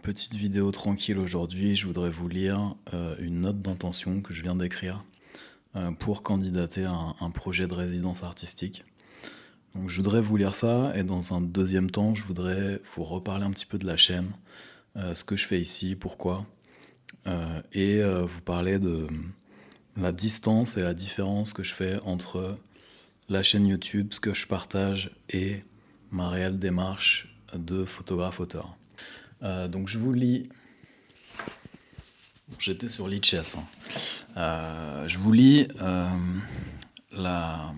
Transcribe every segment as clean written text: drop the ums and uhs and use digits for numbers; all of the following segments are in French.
petite vidéo tranquille aujourd'hui, je voudrais vous lire une note d'intention que je viens d'écrire pour candidater à un projet de résidence artistique. Donc je voudrais vous lire ça et dans un deuxième temps, je voudrais vous reparler un petit peu de la chaîne, ce que je fais ici, pourquoi, et vous parler de la distance et la différence que je fais entre la chaîne YouTube, ce que je partage et ma réelle démarche de photographe-auteur. Donc je vous lis. J'étais sur Lichess, hein. Je vous lis la,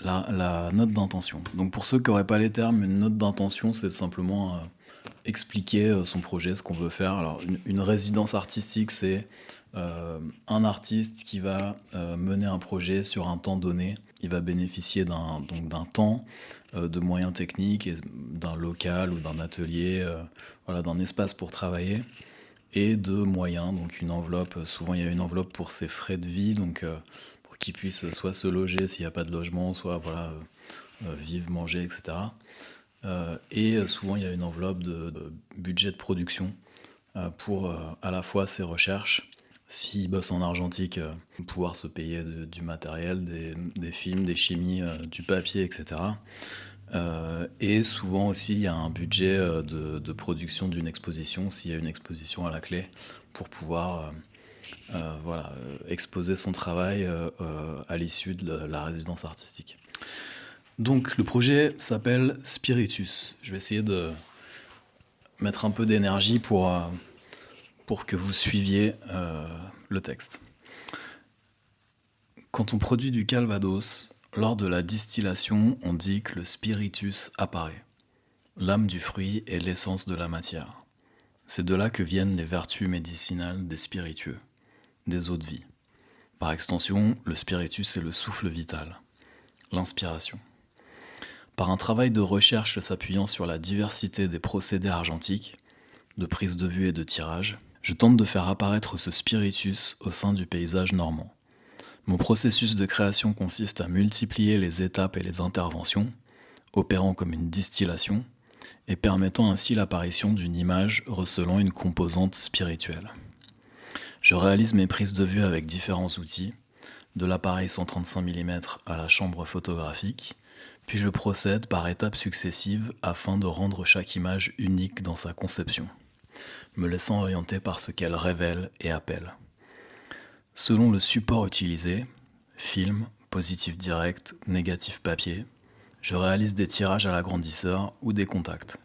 la note d'intention. Donc pour ceux qui n'auraient pas les termes, une note d'intention, c'est simplement expliquer son projet, ce qu'on veut faire. Alors une résidence artistique, c'est un artiste qui va mener un projet sur un temps donné. Il va bénéficier d'un temps, de moyens techniques, et d'un local ou d'un atelier, voilà, d'un espace pour travailler et de moyens, donc une enveloppe. Souvent il y a une enveloppe pour ses frais de vie, donc pour qu'il puisse soit se loger s'il n'y a pas de logement, soit voilà, vivre, manger, etc. Et souvent il y a une enveloppe de budget de production pour à la fois ses recherches, s'il bosse en argentique, pouvoir se payer du matériel, des films, des chimies, du papier, etc. Et souvent aussi, il y a un budget de production d'une exposition, s'il y a une exposition à la clé, pour pouvoir voilà, exposer son travail à l'issue de la résidence artistique. Donc le projet s'appelle Spiritus. Je vais essayer de mettre un peu d'énergie pour que vous suiviez le texte. Quand on produit du Calvados, lors de la distillation, on dit que le spiritus apparaît. L'âme du fruit est l'essence de la matière. C'est de là que viennent les vertus médicinales des spiritueux, des eaux de vie. Par extension, le spiritus est le souffle vital, l'inspiration. Par un travail de recherche s'appuyant sur la diversité des procédés argentiques, de prise de vue et de tirage, je tente de faire apparaître ce spiritus au sein du paysage normand. Mon processus de création consiste à multiplier les étapes et les interventions, opérant comme une distillation, et permettant ainsi l'apparition d'une image recelant une composante spirituelle. Je réalise mes prises de vue avec différents outils, de l'appareil 135 mm à la chambre photographique, puis je procède par étapes successives afin de rendre chaque image unique dans sa conception, me laissant orienter par ce qu'elle révèle et appelle. Selon le support utilisé, film, positif direct, négatif papier, je réalise des tirages à l'agrandisseur ou des contacts.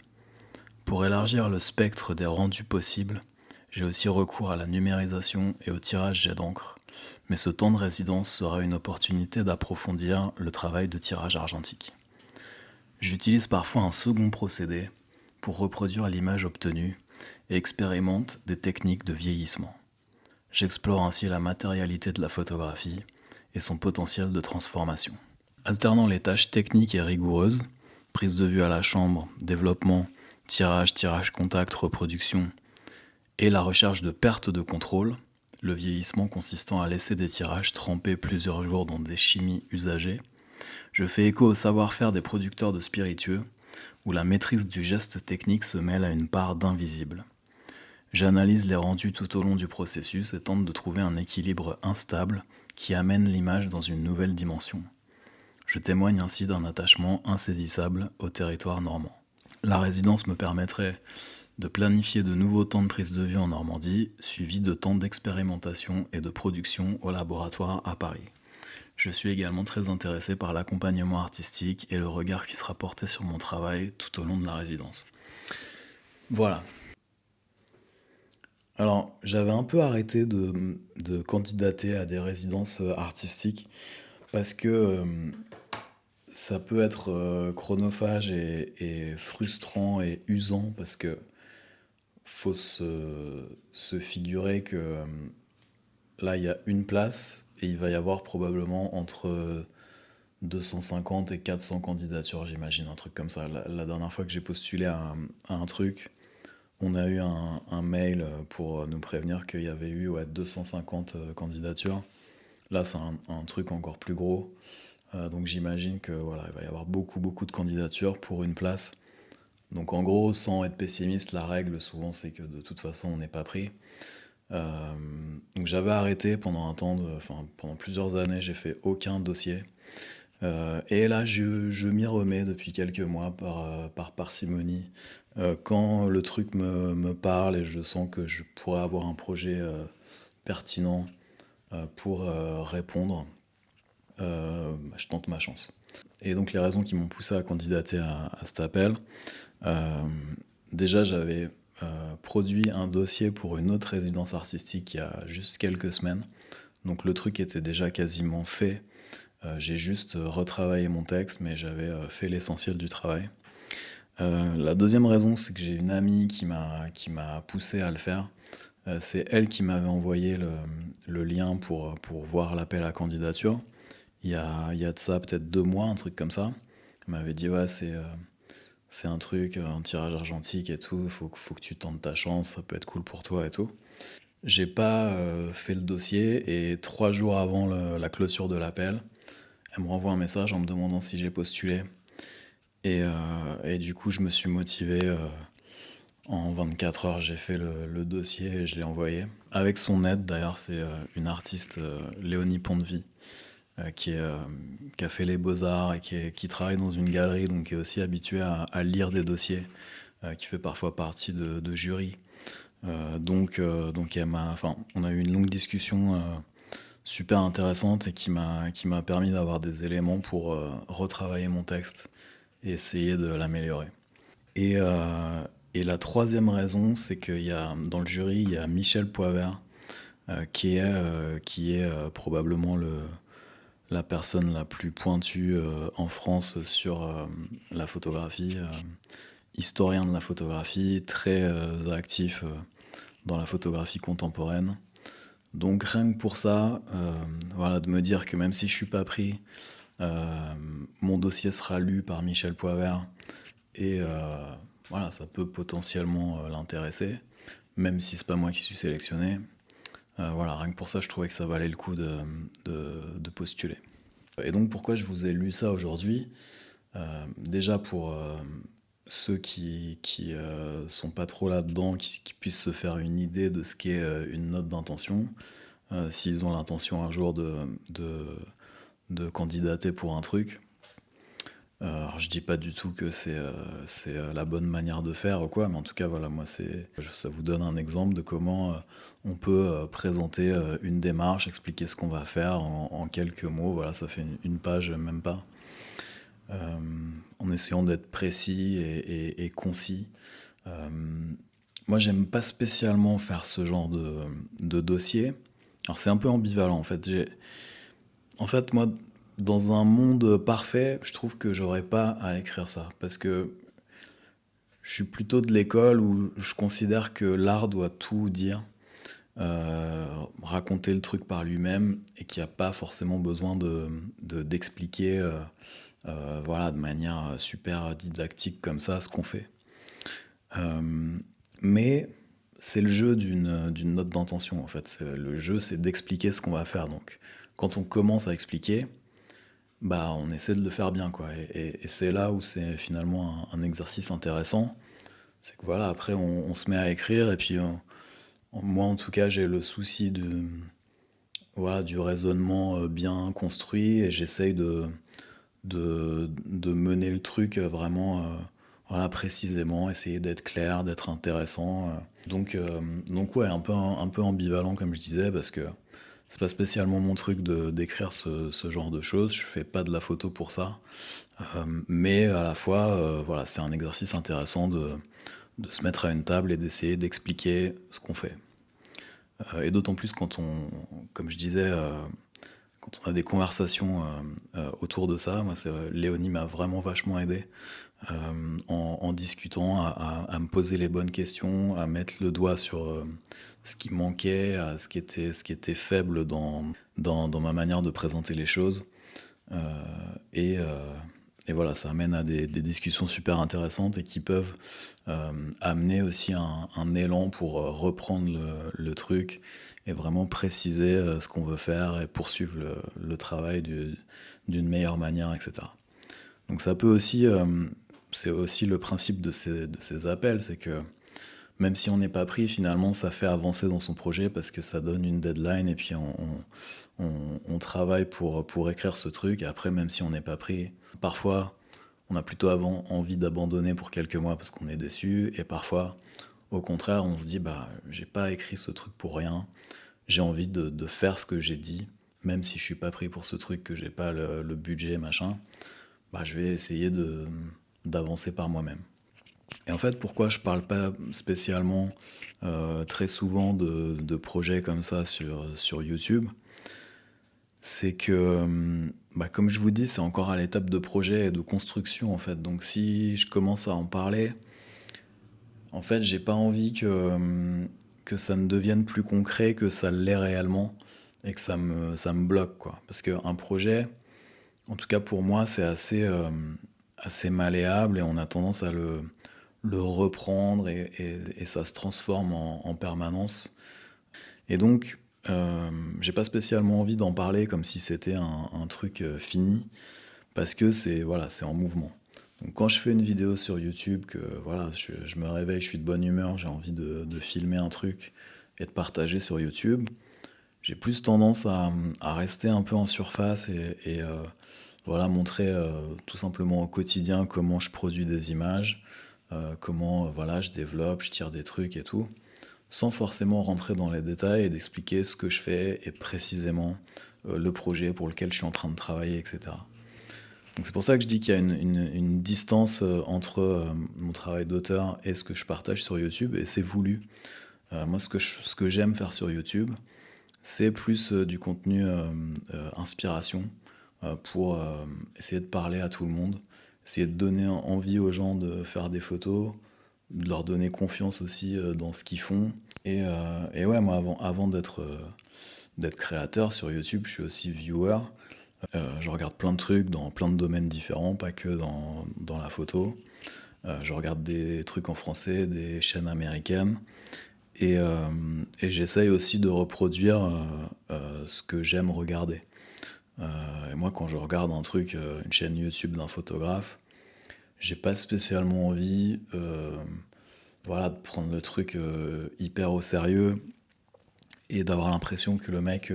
Pour élargir le spectre des rendus possibles, j'ai aussi recours à la numérisation et au tirage jet d'encre, mais ce temps de résidence sera une opportunité d'approfondir le travail de tirage argentique. J'utilise parfois un second procédé pour reproduire l'image obtenue et expérimente des techniques de vieillissement. J'explore ainsi la matérialité de la photographie et son potentiel de transformation. Alternant les tâches techniques et rigoureuses, prise de vue à la chambre, développement, tirage contact, reproduction, et la recherche de perte de contrôle, le vieillissement consistant à laisser des tirages trempés plusieurs jours dans des chimies usagées, je fais écho au savoir-faire des producteurs de spiritueux, où la maîtrise du geste technique se mêle à une part d'invisible. J'analyse les rendus tout au long du processus et tente de trouver un équilibre instable qui amène l'image dans une nouvelle dimension. Je témoigne ainsi d'un attachement insaisissable au territoire normand. La résidence me permettrait de planifier de nouveaux temps de prise de vue en Normandie, suivis de temps d'expérimentation et de production au laboratoire à Paris. Je suis également très intéressé par l'accompagnement artistique et le regard qui sera porté sur mon travail tout au long de la résidence. Voilà. Alors, j'avais un peu arrêté de candidater à des résidences artistiques parce que ça peut être chronophage et frustrant et usant parce que faut se figurer que là, il y a une place et il va y avoir probablement entre 250 et 400 candidatures, j'imagine, un truc comme ça. La dernière fois que j'ai postulé à un truc, on a eu un mail pour nous prévenir qu'il y avait eu 250 candidatures. Là, c'est un truc encore plus gros. Donc j'imagine que voilà, il va y avoir beaucoup de candidatures pour une place. Donc en gros, sans être pessimiste, la règle souvent c'est que de toute façon on n'est pas pris. Donc j'avais arrêté pendant un temps, enfin pendant plusieurs années, j'ai fait aucun dossier. Et là je m'y remets depuis quelques mois par parcimonie. Quand le truc me parle et je sens que je pourrais avoir un projet pertinent pour répondre, je tente ma chance. Et donc les raisons qui m'ont poussé à candidater à cet appel, euh, déjà j'avais produit un dossier pour une autre résidence artistique il y a juste quelques semaines. Donc le truc était déjà quasiment fait. J'ai juste retravaillé mon texte, mais j'avais fait l'essentiel du travail. La deuxième raison, c'est que j'ai une amie qui m'a poussé à le faire. C'est elle qui m'avait envoyé le lien pour voir l'appel à candidature. Il y a de ça peut-être 2 mois, un truc comme ça. Elle m'avait dit ouais c'est un truc, un tirage argentique et tout, faut que tu tentes ta chance, ça peut être cool pour toi et tout. J'ai pas fait le dossier et 3 jours avant la clôture de l'appel, elle me renvoie un message en me demandant si j'ai postulé. Et du coup je me suis motivé. En 24 heures, j'ai fait le dossier et je l'ai envoyé. Avec son aide, d'ailleurs, c'est une artiste, Léonie Pondevie, qui a fait les beaux-arts et qui travaille dans une galerie, donc qui est aussi habituée à lire des dossiers, qui fait parfois partie de jury. Donc enfin, on a eu une longue discussion super intéressante et qui m'a permis d'avoir des éléments pour retravailler mon texte et essayer de l'améliorer. Et, euh, et la troisième raison, c'est qu'il y a dans le jury, il y a Michel Poivert, qui est probablement la personne la plus pointue en France sur la photographie, historien de la photographie, très actif dans la photographie contemporaine. Donc rien que pour ça, voilà, de me dire que même si je suis pas pris, euh, mon dossier sera lu par Michel Poivert et voilà, ça peut potentiellement l'intéresser, même si c'est pas moi qui suis sélectionné. Voilà, rien que pour ça, je trouvais que ça valait le coup de postuler. Et donc pourquoi je vous ai lu ça aujourd'hui? Déjà pour ceux qui sont pas trop là-dedans, qui puissent se faire une idée de ce qu'est une note d'intention, s'ils ont l'intention un jour de candidater pour un truc. Alors, je dis pas du tout que c'est la bonne manière de faire ou quoi, mais en tout cas, voilà, moi, ça vous donne un exemple de comment on peut présenter une démarche, expliquer ce qu'on va faire en quelques mots. Voilà, ça fait une page, même pas, euh, en essayant d'être précis et concis. Euh, Moi, j'aime pas spécialement faire ce genre de dossier. Alors, c'est un peu ambivalent, en fait. En fait, moi, dans un monde parfait, je trouve que j'aurais pas à écrire ça. Parce que je suis plutôt de l'école où je considère que l'art doit tout dire, raconter le truc par lui-même, et qu'il n'y a pas forcément besoin d'expliquer voilà, de manière super didactique comme ça ce qu'on fait. Euh, mais c'est le jeu d'une note d'intention, en fait. Le jeu, c'est d'expliquer ce qu'on va faire. Donc, quand on commence à expliquer, bah, on essaie de le faire bien, quoi. Et c'est là où c'est finalement un exercice intéressant. C'est que voilà, après, on se met à écrire, et puis moi, en tout cas, j'ai le souci voilà, du raisonnement bien construit, et j'essaye de mener le truc vraiment voilà, précisément, essayer d'être clair, d'être intéressant. Donc ouais, un peu ambivalent, comme je disais, parce que c'est pas spécialement mon truc d'écrire ce genre de choses. Je fais pas de la photo pour ça. Mais à la fois, voilà, c'est un exercice intéressant de se mettre à une table et d'essayer d'expliquer ce qu'on fait. Et d'autant plus comme je disais, quand on a des conversations autour de ça. Moi, Léonie m'a vraiment vachement aidé en discutant, à me poser les bonnes questions, à mettre le doigt sur ce qui manquait, ce qui était faible dans ma manière de présenter les choses. Euh, et, euh, et voilà, ça amène à des discussions super intéressantes et qui peuvent amener aussi un élan pour reprendre le truc et vraiment préciser ce qu'on veut faire et poursuivre le travail d'une meilleure manière, etc. Donc ça peut aussi, c'est aussi le principe de ces appels, c'est que même si on n'est pas pris, finalement, ça fait avancer dans son projet parce que ça donne une deadline et puis on travaille pour écrire ce truc. Et après, même si on n'est pas pris, parfois, on a plutôt envie d'abandonner pour quelques mois parce qu'on est déçu. Et parfois, au contraire, on se dit, bah, j'ai pas écrit ce truc pour rien. J'ai envie de faire ce que j'ai dit, même si je suis pas pris pour ce truc, que j'ai pas le budget, machin. Bah, je vais essayer d'avancer par moi-même. Et en fait, pourquoi je parle pas spécialement très souvent de projets comme ça sur YouTube, c'est que, bah, comme je vous dis, c'est encore à l'étape de projet et de construction en fait. Donc si je commence à en parler, en fait, j'ai pas envie que ça ne devienne plus concret que ça l'est réellement et que ça me bloque quoi. Parce qu'un projet, en tout cas pour moi, c'est assez malléable et on a tendance à le reprendre et ça se transforme en permanence. Et donc, j'ai pas spécialement envie d'en parler comme si c'était un truc fini, parce que c'est voilà, c'est en mouvement. Donc quand je fais une vidéo sur YouTube, que voilà, je me réveille, je suis de bonne humeur, j'ai envie de filmer un truc et de partager sur YouTube, j'ai plus tendance à rester un peu en surface et voilà, montrer tout simplement au quotidien comment je produis des images, comment voilà, je développe, je tire des trucs et tout, sans forcément rentrer dans les détails et d'expliquer ce que je fais et précisément le projet pour lequel je suis en train de travailler, etc. Donc c'est pour ça que je dis qu'il y a une distance entre mon travail d'auteur et ce que je partage sur YouTube, et c'est voulu. Moi, ce que j'aime faire sur YouTube, c'est plus du contenu inspiration pour essayer de parler à tout le monde, essayer de donner envie aux gens de faire des photos, de leur donner confiance aussi dans ce qu'ils font. Et ouais, moi, avant d'être créateur sur YouTube, je suis aussi viewer. Je regarde plein de trucs dans plein de domaines différents, pas que dans la photo. Je regarde des trucs en français, des chaînes américaines. Et j'essaye aussi de reproduire ce que j'aime regarder. Et moi, quand je regarde un truc, une chaîne YouTube d'un photographe, j'ai pas spécialement envie voilà, de prendre le truc hyper au sérieux et d'avoir l'impression que le mec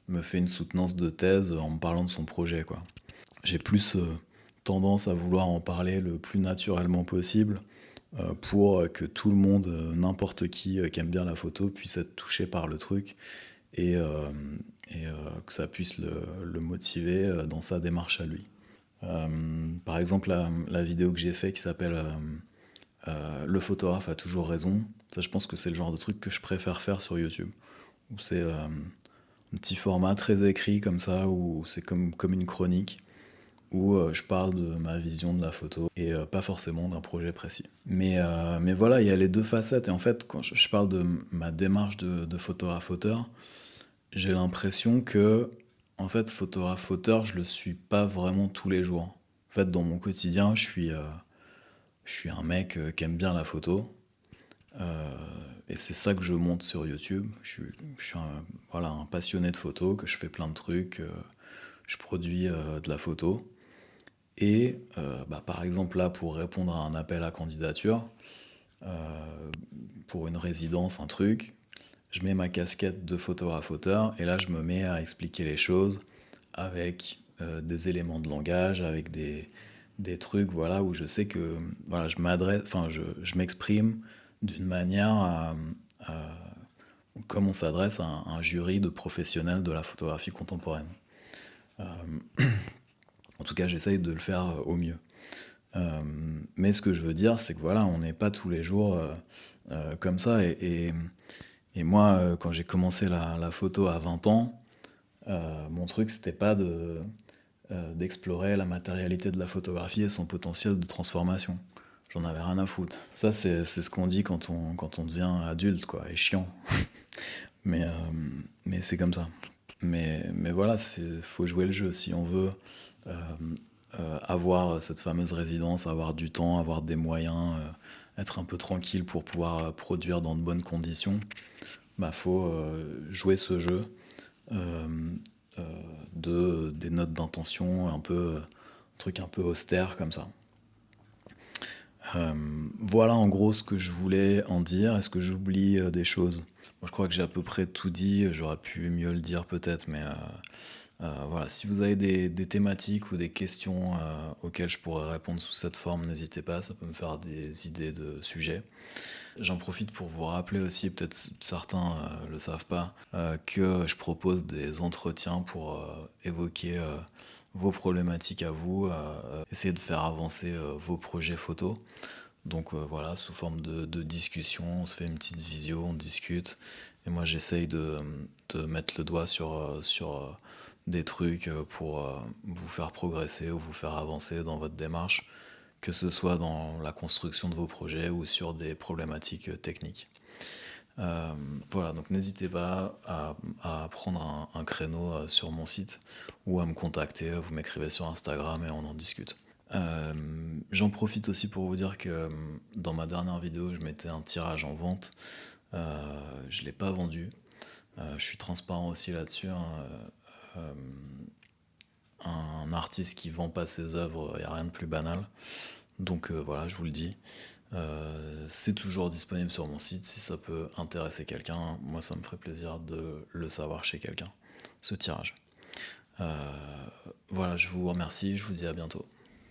me fait une soutenance de thèse en me parlant de son projet, quoi. J'ai plus tendance à vouloir en parler le plus naturellement possible pour que tout le monde, n'importe qui aime bien la photo, puisse être touché par le truc et, euh, et que ça puisse le motiver dans sa démarche à lui. Par exemple, la vidéo que j'ai fait qui s'appelle Le photographe a toujours raison, ça je pense que c'est le genre de truc que je préfère faire sur YouTube. Où c'est un petit format très écrit comme ça, où c'est comme une chronique, où je parle de ma vision de la photo et pas forcément d'un projet précis. Mais voilà, il y a les deux facettes. Et en fait, quand je parle de ma démarche de photographe-auteur, j'ai l'impression que, en fait, photographe-auteur, je le suis pas vraiment tous les jours. En fait, dans mon quotidien, je suis un mec qui aime bien la photo. euh, et c'est ça que je monte sur YouTube. Je suis voilà, un passionné de photo, que je fais plein de trucs. Je produis de la photo. Et bah, par exemple là, pour répondre à un appel à candidature, pour une résidence, un truc, je mets ma casquette de photographe-auteur et là je me mets à expliquer les choses avec des éléments de langage, avec des trucs voilà, où je sais que voilà, je m'exprime d'une manière comme on s'adresse à un jury de professionnels de la photographie contemporaine. En tout cas, j'essaye de le faire au mieux. Euh, mais ce que je veux dire, c'est que voilà, on n'est pas tous les jours comme ça. Et moi, quand j'ai commencé la photo à 20 ans, mon truc, c'était pas d'explorer la matérialité de la photographie et son potentiel de transformation. J'en avais rien à foutre. Ça, c'est ce qu'on dit quand on devient adulte, quoi, et chiant. Mais, euh, mais c'est comme ça. Mais voilà, faut jouer le jeu. Si on veut euh, avoir cette fameuse résidence, avoir du temps, avoir des moyens, être un peu tranquille pour pouvoir produire dans de bonnes conditions, bah faut jouer ce jeu euh, des notes d'intention, un peu truc un peu austère comme ça. Voilà en gros ce que je voulais en dire. Est-ce que j'oublie des choses? Moi, je crois que j'ai à peu près tout dit. J'aurais pu mieux le dire peut-être, mais voilà. Si vous avez des thématiques ou des questions auxquelles je pourrais répondre sous cette forme, n'hésitez pas. Ça peut me faire des idées de sujets. J'en profite pour vous rappeler aussi, peut-être certains le savent pas, que je propose des entretiens pour évoquer vos problématiques à vous, essayer de faire avancer vos projets photos. Donc voilà, sous forme de discussion, on se fait une petite visio, on discute. Et moi j'essaye de mettre le doigt sur des trucs pour vous faire progresser ou vous faire avancer dans votre démarche, que ce soit dans la construction de vos projets ou sur des problématiques techniques. Euh, voilà, donc n'hésitez pas à prendre un créneau sur mon site ou à me contacter, vous m'écrivez sur Instagram et on en discute. Euh, J'en profite aussi pour vous dire que dans ma dernière vidéo, je mettais un tirage en vente. Je ne l'ai pas vendu. Je suis transparent aussi là-dessus, hein. Euh, un artiste qui vend pas ses œuvres, il n'y a rien de plus banal. Donc voilà, je vous le dis. C'est toujours disponible sur mon site. Si ça peut intéresser quelqu'un, moi ça me ferait plaisir de le savoir chez quelqu'un, ce tirage. Voilà, je vous remercie, je vous dis à bientôt.